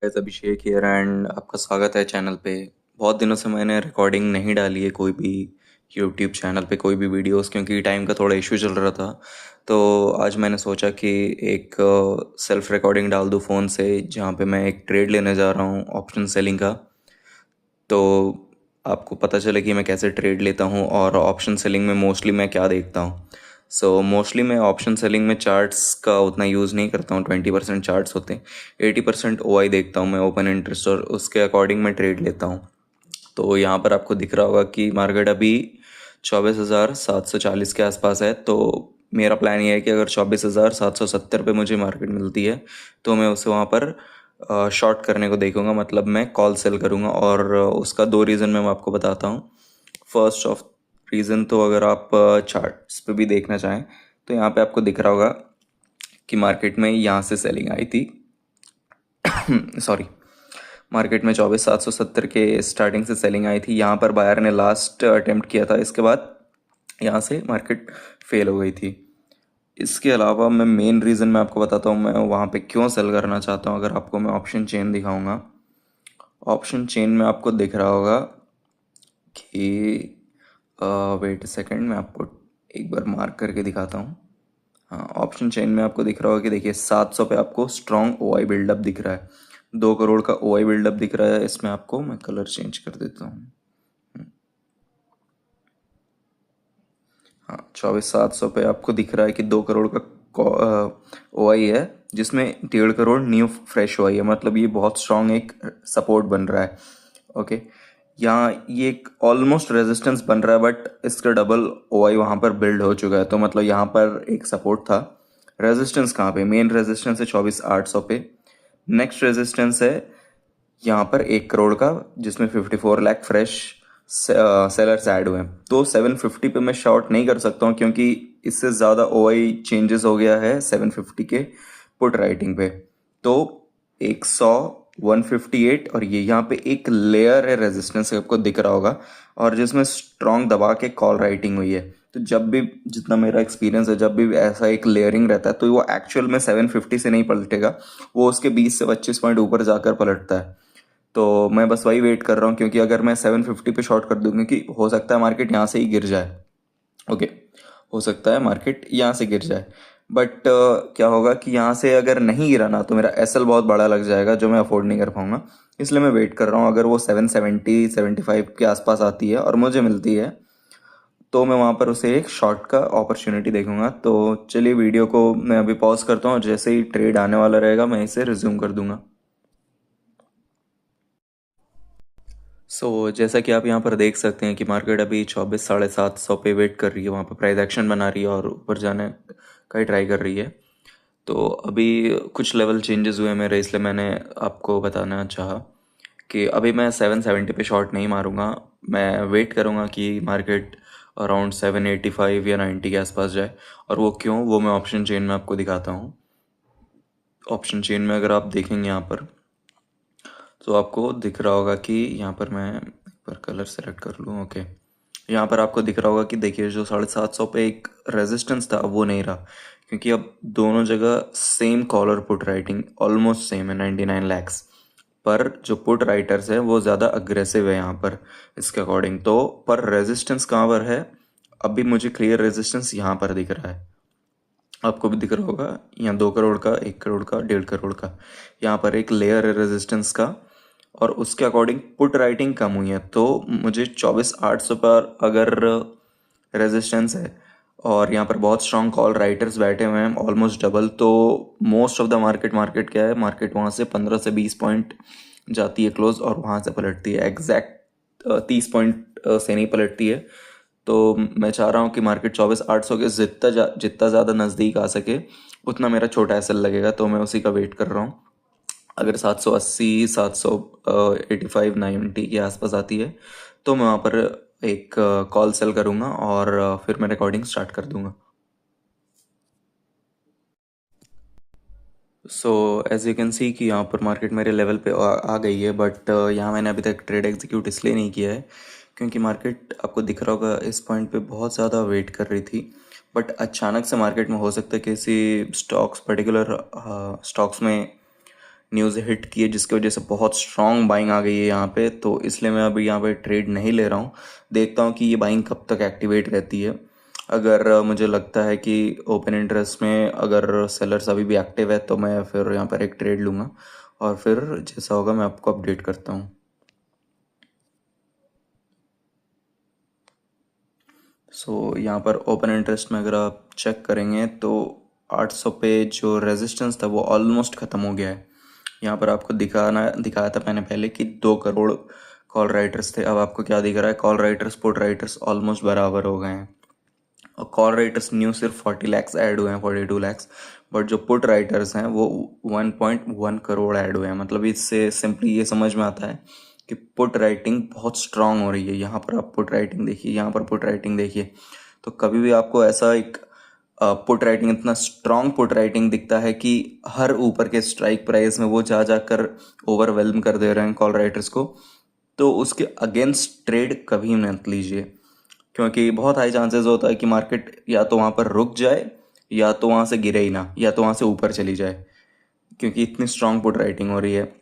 Guys, Abhishek here and आपका स्वागत है चैनल पे। बहुत दिनों से मैंने रिकॉर्डिंग नहीं डाली है कोई भी यूट्यूब चैनल पे कोई भी वीडियोस, क्योंकि टाइम का थोड़ा इशू चल रहा था। तो आज मैंने सोचा कि एक सेल्फ रिकॉर्डिंग डाल दूँ फ़ोन से, जहाँ पे मैं एक ट्रेड लेने जा रहा हूँ ऑप्शन सेलिंग का। तो आपको पता चले कि मैं कैसे ट्रेड लेता हूँ और ऑप्शन सेलिंग में मोस्टली मैं क्या देखता हूँ। मोस्टली मैं ऑप्शन सेलिंग में चार्ट्स का उतना यूज़ नहीं करता हूँ। 20% चार्ट्स होते हैं, 80% OI देखता हूँ मैं, ओपन इंटरेस्ट, और उसके अकॉर्डिंग मैं ट्रेड लेता हूँ। तो यहाँ पर आपको दिख रहा होगा कि मार्केट अभी 24,740 के आसपास है। तो मेरा प्लान ये है कि अगर 24,770 पे मुझे मार्केट मिलती है तो मैं उसे वहाँ पर शॉर्ट करने को देखूंगा, मतलब मैं कॉल सेल करूंगा। और उसका दो रीज़न मैं आपको बताता हूँ। फर्स्ट ऑफ रीज़न, तो अगर आप चार्ट्स पे भी देखना चाहें तो यहाँ पे आपको दिख रहा होगा कि मार्केट में यहाँ से सेलिंग आई थी। सॉरी, मार्केट में 24,770 के स्टार्टिंग से सेलिंग आई थी। यहाँ पर बायर ने लास्ट अटेम्प्ट किया था, इसके बाद यहाँ से मार्केट फेल हो गई थी। इसके अलावा मैं मेन रीज़न मैं आपको बताता हूँ मैं वहाँ पे क्यों सेल करना चाहता हूँ। अगर आपको मैं ऑप्शन चेन दिखाऊंगा, ऑप्शन चेन में आपको दिख रहा होगा कि वेट सेकंड, मैं आपको एक बार मार्क करके दिखाता हूँ। हाँ, ऑप्शन चेन में आपको दिख रहा होगा कि देखिए 700 पे आपको स्ट्रॉन्ग OI बिल्डअप दिख रहा है। 2 करोड़ का OI बिल्डअप दिख रहा है। इसमें आपको मैं कलर चेंज कर देता हूँ। हाँ, 24,700 पे आपको दिख रहा है कि 2 करोड़ का OI है, जिसमें 1.5 करोड़ न्यू फ्रेश OI है। मतलब ये बहुत स्ट्रॉन्ग एक सपोर्ट बन रहा है। ओके, यहाँ ये एक ऑलमोस्ट रेजिस्टेंस बन रहा है, बट इसका डबल OI वहाँ पर बिल्ड हो चुका है। तो मतलब यहाँ पर एक सपोर्ट था। रेजिस्टेंस कहाँ पे? मेन रेजिस्टेंस है 24,800 पे। नेक्स्ट रेजिस्टेंस है यहाँ पर 1 करोड़ का, जिसमें 54 लाख फ्रेश सेलर्स ऐड हुए हैं। तो 750 पे मैं शॉर्ट नहीं कर सकता हूँ, क्योंकि इससे ज़्यादा OI चेंजेस हो गया है 750 के पुट राइटिंग पे। तो 100, 158 और ये यहाँ पे एक लेयर है रेजिस्टेंस, आपको दिख रहा होगा, और जिसमें स्ट्रॉन्ग दबा के कॉल राइटिंग हुई है। तो जब भी, जितना मेरा एक्सपीरियंस है, जब भी ऐसा एक लेयरिंग रहता है तो वो एक्चुअल में 750 से नहीं पलटेगा, वो उसके 20 से 25 पॉइंट ऊपर जाकर पलटता है। तो मैं बस वही वेट कर रहा हूँ, क्योंकि अगर मैं 750 पे शॉर्ट कर दूँ, क्योंकि हो सकता है मार्केट यहाँ से ही गिर जाए। ओके, हो सकता है मार्केट यहाँ से गिर जाए, बट क्या होगा कि यहाँ से अगर नहीं गिरा ना, तो मेरा SL बहुत बड़ा लग जाएगा, जो मैं अफोर्ड नहीं कर पाऊंगा। इसलिए मैं वेट कर रहा हूँ। अगर वो 770-75 के आसपास आती है और मुझे मिलती है, तो मैं वहाँ पर उसे एक शॉर्ट का अपॉर्चुनिटी देखूंगा। तो चलिए, वीडियो को मैं अभी पॉज करता हूँ, और जैसे ही ट्रेड आने वाला रहेगा मैं इसे रिज्यूम कर दूंगा। जैसा कि आप यहाँ पर देख सकते हैं कि मार्केट अभी 24,750 पे वेट कर रही है, वहाँ पर प्राइस एक्शन बना रही है और ऊपर जाने का ही ट्राई कर रही है। तो अभी कुछ लेवल चेंजेस हुए मेरे, इसलिए मैंने आपको बताना चाहा कि अभी मैं 770 पे शॉर्ट नहीं मारूंगा। मैं वेट करूंगा कि मार्केट अराउंड 785 या 90 के आसपास जाए। और वो क्यों, वो मैं ऑप्शन चेन में आपको दिखाता हूँ। ऑप्शन चेन में अगर आप देखेंगे यहाँ पर, तो आपको दिख रहा होगा कि यहाँ पर मैं एक बार कलर सेलेक्ट कर लूँ। ओके, यहाँ पर आपको दिख रहा होगा कि देखिए, जो 750 पे एक रेजिस्टेंस था वो नहीं रहा, क्योंकि अब दोनों जगह same call or put writing almost same है, 99 लैक्स। पर जो पुट राइटर्स है वो ज़्यादा अग्रेसिव है यहाँ पर इसके अकॉर्डिंग। तो पर रेजिस्टेंस कहाँ पर है? अभी मुझे क्लियर रेजिस्टेंस यहाँ पर दिख रहा है। आपको भी दिख रहा होगा, यहाँ 2 करोड़ का, 1 करोड़ का, 1.5 करोड़ का, यहाँ पर एक लेयर है रेजिस्टेंस का। और उसके अकॉर्डिंग पुट राइटिंग कम हुई है। तो मुझे 24,800 पर अगर रेजिस्टेंस है, और यहाँ पर बहुत स्ट्रॉन्ग कॉल राइटर्स बैठे हुए हैं, ऑलमोस्ट डबल, तो मोस्ट ऑफ द मार्केट क्या है, मार्केट वहाँ से 15 से 20 पॉइंट जाती है क्लोज, और वहाँ से पलटती है। एग्जैक्ट 30 पॉइंट से नहीं पलटती है। तो मैं चाह रहा हूँ कि मार्केट 24,800 के जितना ज़्यादा नज़दीक आ सके, उतना मेरा छोटा SL लगेगा। तो मैं उसी का वेट कर रहा हूँ। अगर 780, 785, 90 के आसपास आती है, तो मैं वहाँ पर एक कॉल सेल करूँगा, और फिर मैं रिकॉर्डिंग स्टार्ट कर दूँगा। एज यू कैन सी कि यहाँ पर मार्केट मेरे लेवल पे आ गई है, बट यहाँ मैंने अभी तक ट्रेड एग्जीक्यूट इसलिए नहीं किया है, क्योंकि मार्केट आपको दिख रहा होगा इस पॉइंट पे बहुत ज़्यादा वेट कर रही थी। बट अचानक से मार्केट में हो सकता है किसी स्टॉक्स, पर्टिकुलर स्टॉक्स में न्यूज़ हिट की है जिसकी वजह से बहुत स्ट्रॉन्ग बाइंग आ गई है यहाँ पे, तो इसलिए मैं अभी यहाँ पे ट्रेड नहीं ले रहा हूँ। देखता हूँ कि ये बाइंग कब तक एक्टिवेट रहती है। अगर मुझे लगता है कि ओपन इंटरेस्ट में अगर सेलर्स अभी भी एक्टिव है तो मैं फिर यहाँ पर एक ट्रेड लूँगा, और फिर जैसा होगा मैं आपको अपडेट करता हूँ। यहाँ पर ओपन इंटरेस्ट में अगर आप चेक करेंगे तो 800 पे जो रेजिस्टेंस था वो ऑलमोस्ट ख़त्म हो गया है। यहाँ पर आपको दिखाया था मैंने पहले कि 2 करोड़ कॉल राइटर्स थे। अब आपको क्या दिख रहा है, call writers put writers almost बराबर हो गए हैं। और कॉल राइटर्स न्यू सिर्फ 40 लैक्स ऐड हुए हैं, 42 लैक्स, बट जो पुट राइटर्स हैं वो 1.1 करोड़ ऐड हुए हैं। मतलब इससे सिंपली ये समझ में आता है कि पुट राइटिंग बहुत स्ट्रांग हो रही है। यहाँ पर आप पुट राइटिंग देखिए, यहाँ पर पुट राइटिंग देखिए, तो कभी भी आपको ऐसा एक पुट राइटिंग, इतना स्ट्रांग पुट राइटिंग दिखता है कि हर ऊपर के स्ट्राइक प्राइस में वो जा जाकर ओवरवेलम कर दे रहे हैं कॉल राइटर्स को, तो उसके अगेंस्ट ट्रेड कभी मत लीजिए, क्योंकि बहुत हाई चांसेस होता है कि मार्केट या तो वहाँ पर रुक जाए, या तो वहाँ से गिरे ही ना, या तो वहाँ से ऊपर चली जाए, क्योंकि इतनी स्ट्रांग पुट राइटिंग हो रही है।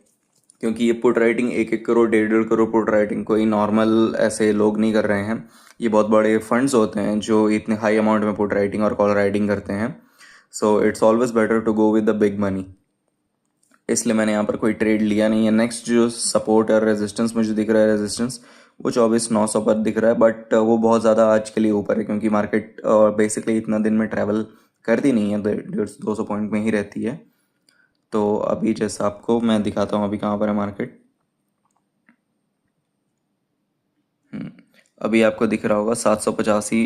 क्योंकि ये put writing 1-1 crore 1.5 crore put writing कोई नॉर्मल ऐसे लोग नहीं कर रहे हैं। ये बहुत बड़े फंड्स होते हैं जो इतने हाई अमाउंट में पुट राइटिंग और कॉल राइटिंग करते हैं। So it's always better to go with the big money. इसलिए मैंने यहाँ पर कोई ट्रेड लिया नहीं है। नेक्स्ट जो सपोर्ट और रेजिस्टेंस मुझे दिख रहा है, रेजिस्टेंस वो 24,900 पर दिख रहा है, बट वो बहुत ज़्यादा आज के लिए ऊपर है, क्योंकि मार्केट बेसिकली इतना दिन में ट्रैवल करती नहीं है, 150-200 पॉइंट में ही रहती है। तो अभी जैसा आपको मैं दिखाता हूँ अभी कहाँ पर है मार्केट। अभी आपको दिख रहा होगा 785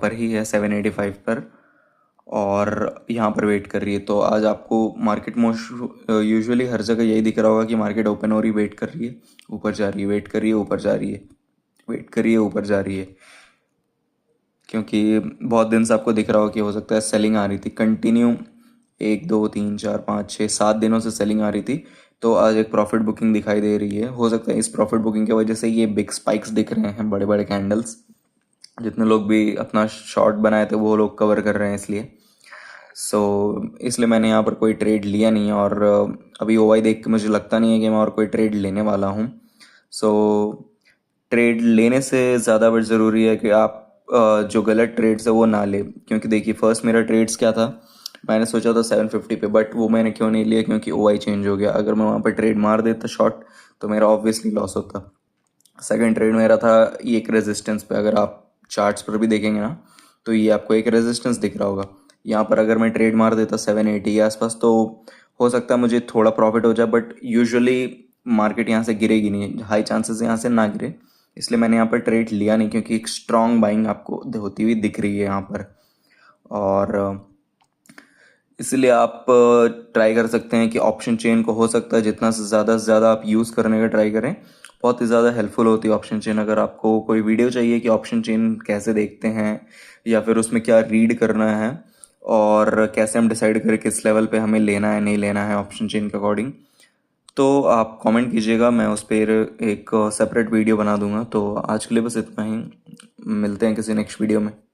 पर ही है, 785 पर, और यहाँ पर वेट कर रही है। तो आज आपको मार्केट मोस्ट यूजुअली हर जगह यही दिख रहा होगा कि मार्केट ओपन हो रही, वेट कर रही है, ऊपर जा रही है, वेट कर रही है, ऊपर जा रही है, वेट कर रही है, ऊपर जा रही है। क्योंकि बहुत दिन से आपको दिख रहा हो कि हो सकता है सेलिंग आ रही थी कंटिन्यू, 1 2 3 4 5 6 7 दिनों से सेलिंग आ रही थी। तो आज एक प्रॉफिट बुकिंग दिखाई दे रही है। हो सकता है इस प्रॉफिट बुकिंग की वजह से ये बिग स्पाइक्स दिख रहे हैं, बड़े बड़े कैंडल्स। जितने लोग भी अपना शॉर्ट बनाए थे वो लोग कवर कर रहे हैं, इसलिए इसलिए मैंने यहाँ पर कोई ट्रेड लिया नहीं है। और अभी ओवाई देख के मुझे लगता नहीं है कि मैं और कोई ट्रेड लेने वाला हूँ। सो ट्रेड लेने से ज़्यादा बट ज़रूरी है कि आप जो गलत ट्रेड्स है वो ना ले। क्योंकि देखिए फर्स्ट मेरा ट्रेड्स क्या था, मैंने सोचा था 750 पे, बट वो मैंने क्यों नहीं लिया, क्योंकि ओआई चेंज हो गया। अगर मैं वहाँ पर ट्रेड मार देता शॉर्ट तो मेरा ऑब्वियसली लॉस होता। सेकंड ट्रेड मेरा था ये एक रेजिस्टेंस पे, अगर आप चार्ट्स पर भी देखेंगे ना तो ये आपको एक रेजिस्टेंस दिख रहा होगा। यहाँ पर अगर मैं ट्रेड मार देता 780 के आसपास तो हो सकता है मुझे थोड़ा प्रॉफिट हो जाए, बट यूजुअली मार्केट यहाँ से गिरेगी नहीं, हाई चांसेस यहाँ से ना गिरे। इसलिए मैंने यहाँ पर ट्रेड लिया नहीं, क्योंकि एक स्ट्रॉन्ग बाइंग आपको होती हुई दिख रही है यहाँ पर। और इसलिए आप ट्राई कर सकते हैं कि ऑप्शन चेन को हो सकता है जितना से ज़्यादा आप यूज़ करने का ट्राई करें। बहुत ही ज़्यादा हेल्पफुल होती है ऑप्शन चेन। अगर आपको कोई वीडियो चाहिए कि ऑप्शन चेन कैसे देखते हैं, या फिर उसमें क्या रीड करना है, और कैसे हम डिसाइड करें किस लेवल पे हमें लेना है नहीं लेना है ऑप्शन चेन के अकॉर्डिंग, तो आप कमेंट कीजिएगा, मैं उस पर एक सेपरेट वीडियो बना दूंगा। तो आज के लिए बस इतना ही, मिलते हैं किसी नेक्स्ट वीडियो में।